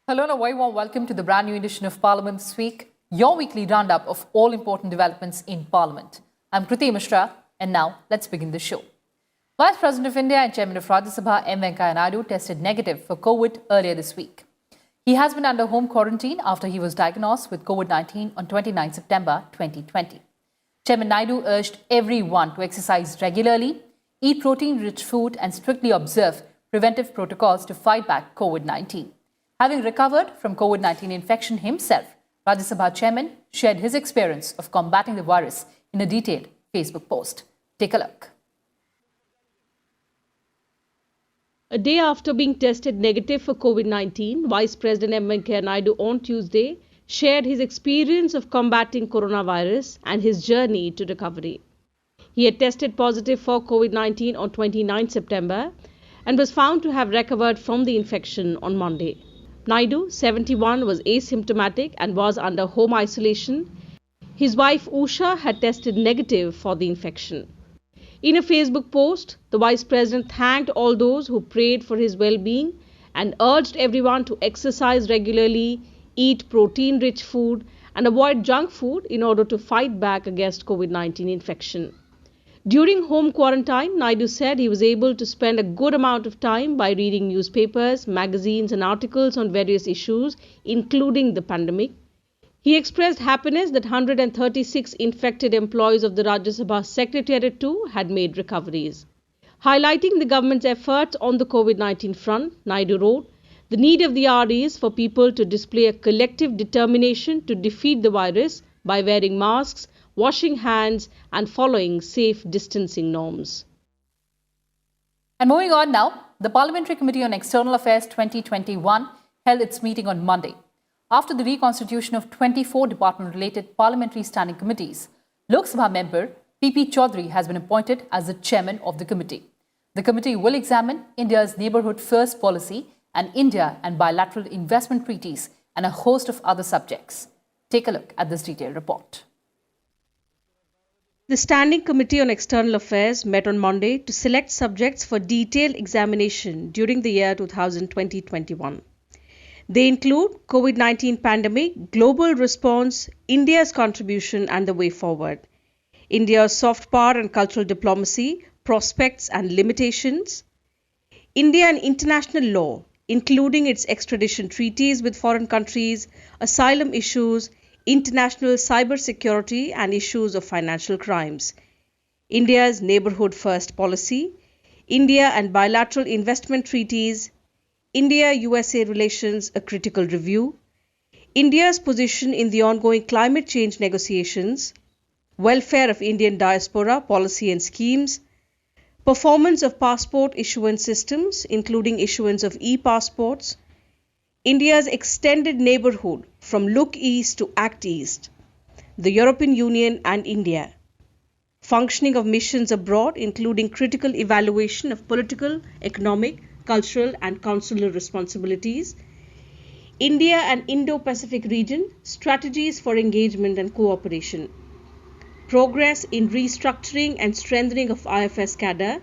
Hello and a very warm welcome to the brand new edition of Parliament This Week, your weekly roundup of all important developments in Parliament. I'm Kriti Mishra, and now let's begin the show. Vice President of India and Chairman of Rajya Sabha M. Venkaiah Naidu tested negative for COVID earlier this week. He has been under home quarantine after he was diagnosed with COVID-19 on 29 September 2020. Chairman Naidu urged everyone to exercise regularly, eat protein-rich food and strictly observe preventive protocols to fight back COVID-19. Having recovered from COVID-19 infection himself, Rajya Sabha chairman shared his experience of combating the virus in a detailed Facebook post. Take a look. A day after being tested negative for COVID-19, Vice President M. Venkaiah Naidu on Tuesday shared his experience of combating coronavirus and his journey to recovery. He had tested positive for COVID-19 on 29 September and was found to have recovered from the infection on Monday. Naidu, 71, was asymptomatic and was under home isolation. His wife Usha had tested negative for the infection. In a Facebook post, the Vice President thanked all those who prayed for his well-being and urged everyone to exercise regularly, eat protein-rich food and avoid junk food in order to fight back against COVID-19 infection. During home quarantine, Naidu said he was able to spend a good amount of time by reading newspapers, magazines and articles on various issues, including the pandemic. He expressed happiness that 136 infected employees of the Rajya Sabha Secretariat too had made recoveries. Highlighting the government's efforts on the COVID-19 front, Naidu wrote, "The need of the hour is for people to display a collective determination to defeat the virus by wearing masks, washing hands and following safe distancing norms." And moving on now, the Parliamentary Committee on External Affairs 2021 held its meeting on Monday. After the reconstitution of 24 department-related parliamentary standing committees, Lok Sabha member P.P. Chaudhary has been appointed as the chairman of the committee. The committee will examine India's neighbourhood first policy and India and bilateral investment treaties and a host of other subjects. Take a look at this detailed report. The Standing Committee on External Affairs met on Monday to select subjects for detailed examination during the year 2020-21. They include COVID-19 pandemic, global response, India's contribution and the way forward, India's soft power and cultural diplomacy, prospects and limitations, India and international law, including its extradition treaties with foreign countries, asylum issues, international cyber security and issues of financial crimes, India's neighbourhood first policy, India and bilateral investment treaties, India-USA relations, a critical review, India's position in the ongoing climate change negotiations, welfare of Indian diaspora policy and schemes, performance of passport issuance systems, including issuance of e-passports, India's extended neighbourhood from Look East to Act East, the European Union and India, functioning of missions abroad, including critical evaluation of political, economic, cultural and consular responsibilities, India and Indo-Pacific region, strategies for engagement and cooperation, progress in restructuring and strengthening of IFS cadre,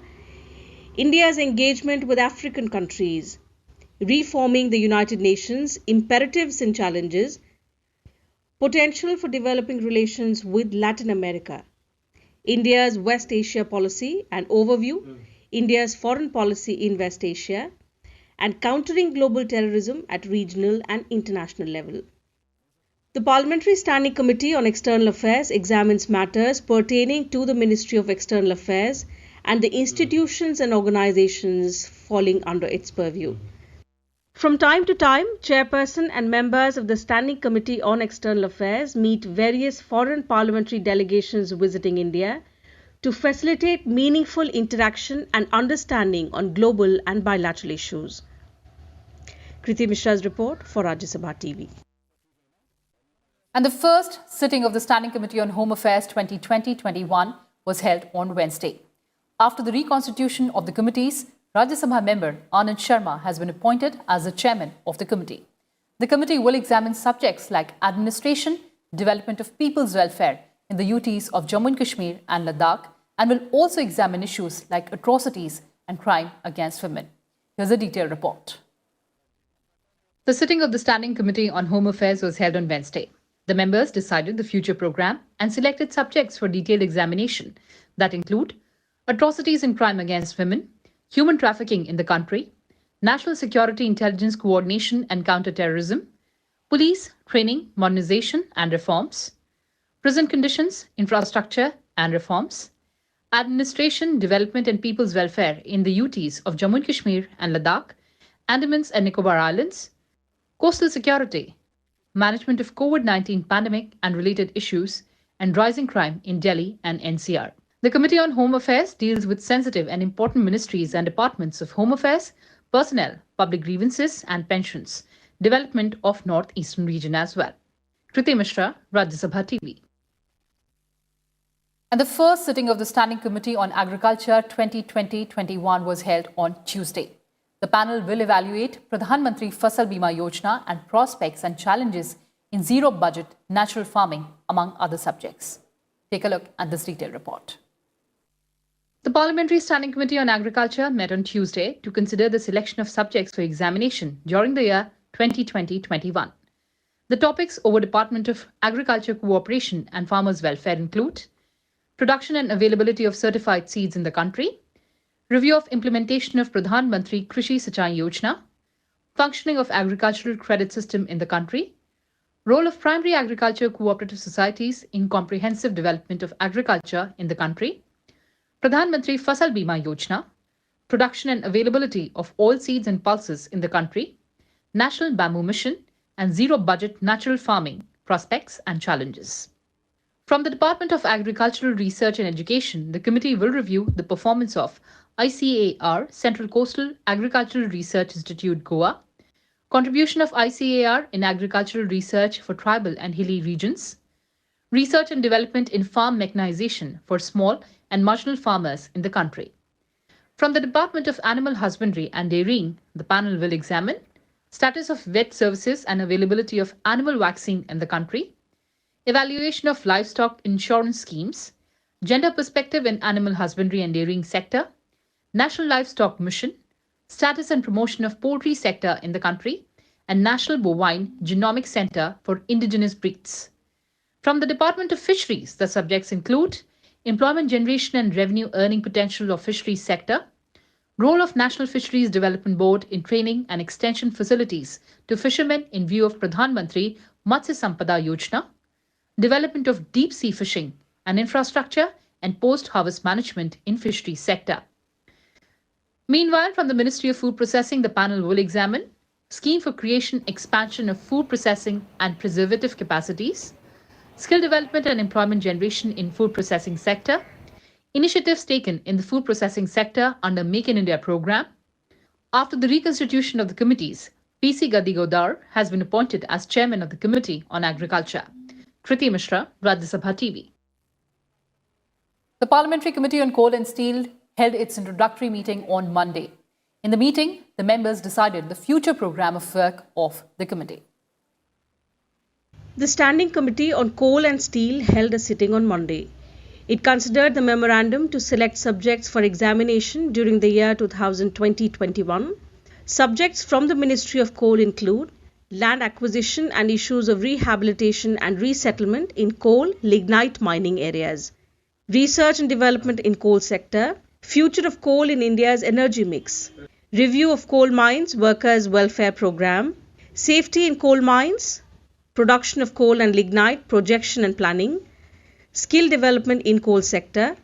India's engagement with African countries, reforming the United Nations, imperatives and challenges, potential for developing relations with Latin America, India's West Asia policy and overview, India's foreign policy in West Asia, and countering global terrorism at regional and international level. The Parliamentary Standing Committee on External Affairs examines matters pertaining to the Ministry of External Affairs and the institutions and organizations falling under its purview. From time to time, chairperson and members of the Standing Committee on External Affairs meet various foreign parliamentary delegations visiting India to facilitate meaningful interaction and understanding on global and bilateral issues. Kriti Mishra's report for Rajya Sabha TV. And the first sitting of the Standing Committee on Home Affairs 2020-21 was held on Wednesday. After the reconstitution of the committees, Rajya Sabha member Anand Sharma has been appointed as the chairman of the committee. The committee will examine subjects like administration, development of people's welfare in the UTs of Jammu and Kashmir and Ladakh, and will also examine issues like atrocities and crime against women. Here's a detailed report. The sitting of the Standing Committee on Home Affairs was held on Wednesday. The members decided the future program and selected subjects for detailed examination that include atrocities and crime against women, human trafficking in the country, national security intelligence coordination and counter-terrorism, police, training, modernization and reforms, prison conditions, infrastructure and reforms, administration, development and people's welfare in the UTs of Jammu and Kashmir and Ladakh, Andamans and Nicobar Islands, coastal security, management of COVID-19 pandemic and related issues, and rising crime in Delhi and NCR. The Committee on Home Affairs deals with sensitive and important ministries and departments of Home Affairs, personnel, public grievances and pensions, development of North-Eastern region as well. Kriti Mishra, Rajya Sabha TV. And the first sitting of the Standing Committee on Agriculture 2020-21 was held on Tuesday. The panel will evaluate Pradhan Mantri Fasal Bima Yojana and prospects and challenges in zero-budget natural farming, among other subjects. Take a look at this detailed report. The Parliamentary Standing Committee on Agriculture met on Tuesday to consider the selection of subjects for examination during the year 2020-21. The topics over Department of Agriculture Cooperation and Farmers' Welfare include production and availability of certified seeds in the country, review of implementation of Pradhan Mantri Krishi Sinchai Yojana, functioning of agricultural credit system in the country, role of primary agriculture cooperative societies in comprehensive development of agriculture in the country, Pradhan Mantri Fasal Bima Yojana, production and availability of all seeds and pulses in the country, National Bamboo Mission, and zero-budget natural farming, prospects and challenges. From the Department of Agricultural Research and Education, the committee will review the performance of ICAR, Central Coastal Agricultural Research Institute, Goa, contribution of ICAR in agricultural research for tribal and hilly regions, research and development in farm mechanization for small and marginal farmers in the country. From the Department of Animal Husbandry and Dairying, the panel will examine status of vet services and availability of animal vaccine in the country, evaluation of livestock insurance schemes, gender perspective in animal husbandry and dairying sector, National Livestock Mission, status and promotion of poultry sector in the country, and National Bovine Genomic Center for indigenous breeds. From the Department of Fisheries, the subjects include employment generation and revenue earning potential of fisheries sector, role of National Fisheries Development Board in training and extension facilities to fishermen in view of Pradhan Mantri Matsya Sampada Yojana, development of deep sea fishing and infrastructure and post-harvest management in fisheries sector. Meanwhile, from the Ministry of Food Processing, the panel will examine scheme for creation, expansion of food processing and preservative capacities, skill development and employment generation in food processing sector, initiatives taken in the food processing sector under Make in India program. After the reconstitution of the committees, PC Gadigodar has been appointed as chairman of the Committee on Agriculture. Kriti Mishra, Rajya Sabha TV. The Parliamentary Committee on Coal and Steel held its introductory meeting on Monday. In the meeting, the members decided the future program of work of the committee. The Standing Committee on Coal and Steel held a sitting on Monday. It considered the memorandum to select subjects for examination during the year 2020-21. Subjects from the Ministry of Coal include land acquisition and issues of rehabilitation and resettlement in coal, lignite mining areas, research and development in coal sector, future of coal in India's energy mix, review of coal mines workers' welfare program, safety in coal mines, production of coal and lignite projection and planning, skill development in coal sector,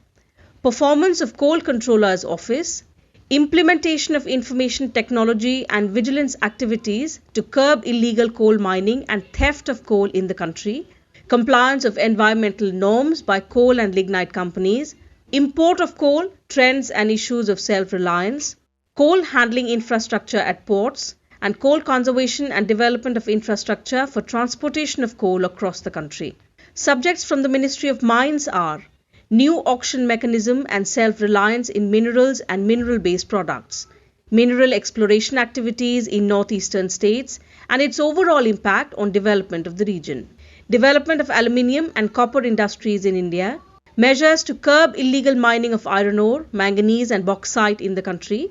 performance of coal controller's office, implementation of information technology and vigilance activities to curb illegal coal mining and theft of coal in the country, compliance of environmental norms by coal and lignite companies, import of coal, trends and issues of self-reliance, coal handling infrastructure at ports, and coal conservation and development of infrastructure for transportation of coal across the country. Subjects from the Ministry of Mines are new auction mechanism and self-reliance in minerals and mineral-based products, mineral exploration activities in northeastern states and its overall impact on development of the region, development of aluminium and copper industries in India, measures to curb illegal mining of iron ore, manganese and bauxite in the country,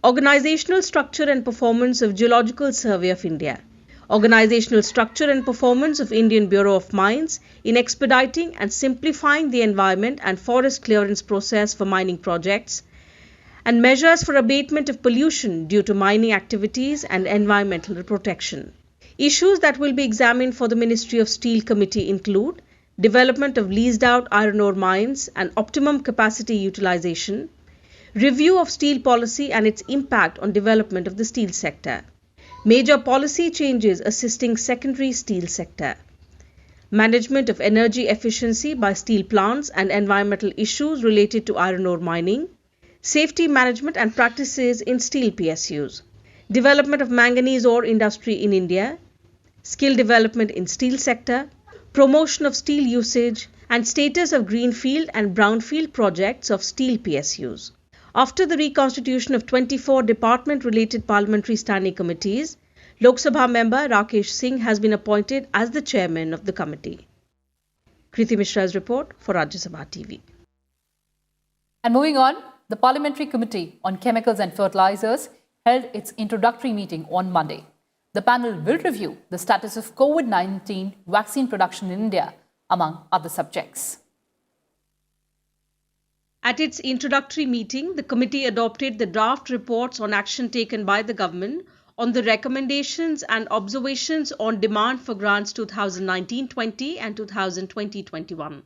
organizational structure and performance of Geological Survey of India. organizational structure and performance of Indian Bureau of Mines in expediting and simplifying the environment and forest clearance process for mining projects, and measures for abatement of pollution due to mining activities and environmental protection. Issues that will be examined for the Ministry of Steel Committee include development of leased out iron ore mines and optimum capacity utilization, review of steel policy and its impact on development of the steel sector, major policy changes assisting secondary steel sector, management of energy efficiency by steel plants and environmental issues related to iron ore mining, safety management and practices in steel PSUs, development of manganese ore industry in India, skill development in steel sector, promotion of steel usage, and status of greenfield and brownfield projects of steel PSUs. After the reconstitution of 24 department-related parliamentary standing committees, Lok Sabha member Rakesh Singh has been appointed as the chairman of the committee. Kriti Mishra's report for Rajya Sabha TV. And moving on, the Parliamentary Committee on Chemicals and Fertilizers held its introductory meeting on Monday. The panel will review the status of COVID-19 vaccine production in India, among other subjects. At its introductory meeting, the committee adopted the draft reports on action taken by the government on the recommendations and observations on demand for grants 2019-20 and 2020-21.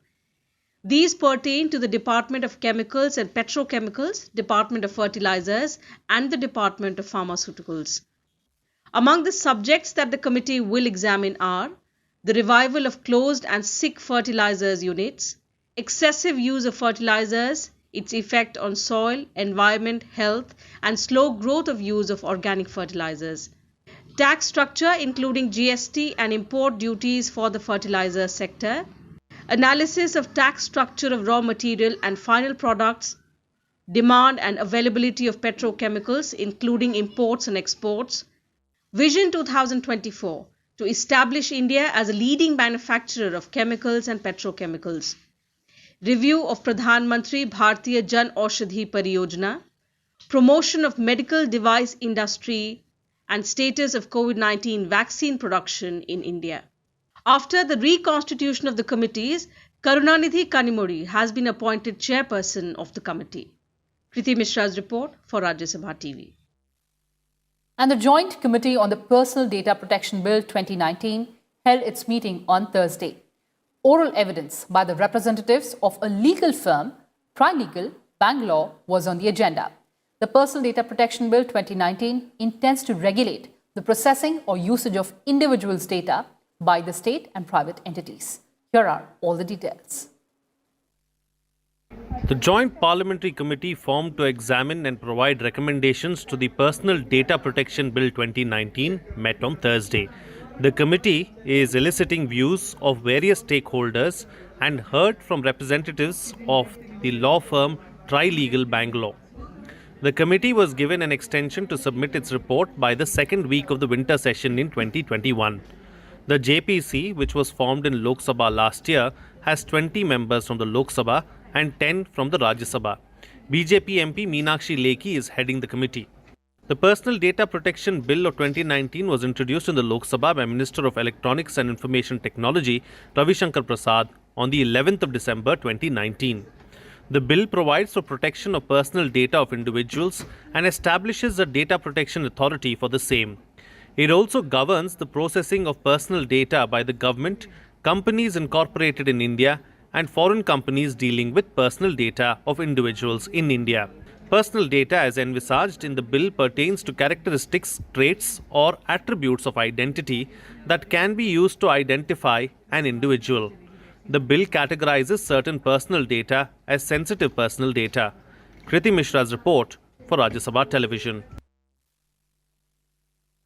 These pertain to the Department of Chemicals and Petrochemicals, Department of Fertilizers, and the Department of Pharmaceuticals. Among the subjects that the committee will examine are the revival of closed and sick fertilizers units, excessive use of fertilizers, its effect on soil, environment, health, and slow growth of use of organic fertilizers, tax structure including GST and import duties for the fertilizer sector, analysis of tax structure of raw material and final products, demand and availability of petrochemicals including imports and exports, Vision 2024 to establish India as a leading manufacturer of chemicals and petrochemicals, review of Pradhan Mantri Bharatiya Jan Aushadhi Pariyojana, promotion of medical device industry, and status of COVID-19 vaccine production in India. After the reconstitution of the committees, Karunanidhi Kanimuri has been appointed chairperson of the committee. Kriti Mishra's report for Rajya Sabha TV. And the Joint Committee on the Personal Data Protection Bill 2019 held its meeting on Thursday. Oral evidence by the representatives of a legal firm, Trilegal, Bangalore, was on the agenda. The Personal Data Protection Bill 2019 intends to regulate the processing or usage of individuals' data by the state and private entities. Here are all the details. The Joint Parliamentary Committee formed to examine and provide recommendations to the Personal Data Protection Bill 2019 met on Thursday. The committee is eliciting views of various stakeholders and heard from representatives of the law firm Trilegal Bangalore. The committee was given an extension to submit its report by the second week of the winter session in 2021. The JPC, which was formed in Lok Sabha last year, has 20 members from the Lok Sabha and 10 from the Rajya Sabha. BJP MP Meenakshi Lekhi is heading the committee. The Personal Data Protection Bill of 2019 was introduced in the Lok Sabha by Minister of Electronics and Information Technology Ravi Shankar Prasad on the 11th of December 2019. The bill provides for protection of personal data of individuals and establishes a data protection authority for the same. It also governs the processing of personal data by the government, companies incorporated in India, and foreign companies dealing with personal data of individuals in India. Personal data as envisaged in the bill pertains to characteristics, traits, or attributes of identity that can be used to identify an individual. The bill categorizes certain personal data as sensitive personal data. Kriti Mishra's report for Rajya Sabha Television.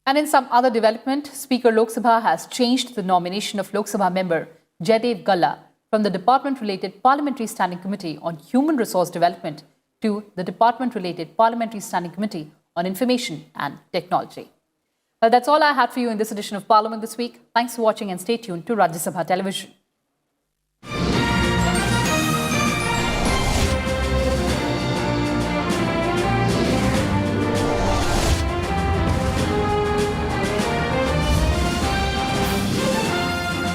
And in some other development, Speaker Lok Sabha has changed the nomination of Lok Sabha member Jaidev Galla from the Department-related Parliamentary Standing Committee on Human Resource Development to the Department-related Parliamentary Standing Committee on Information and Technology. Well, that's all I had for you in this edition of Parliament this week. Thanks for watching and stay tuned to Rajya Sabha Television.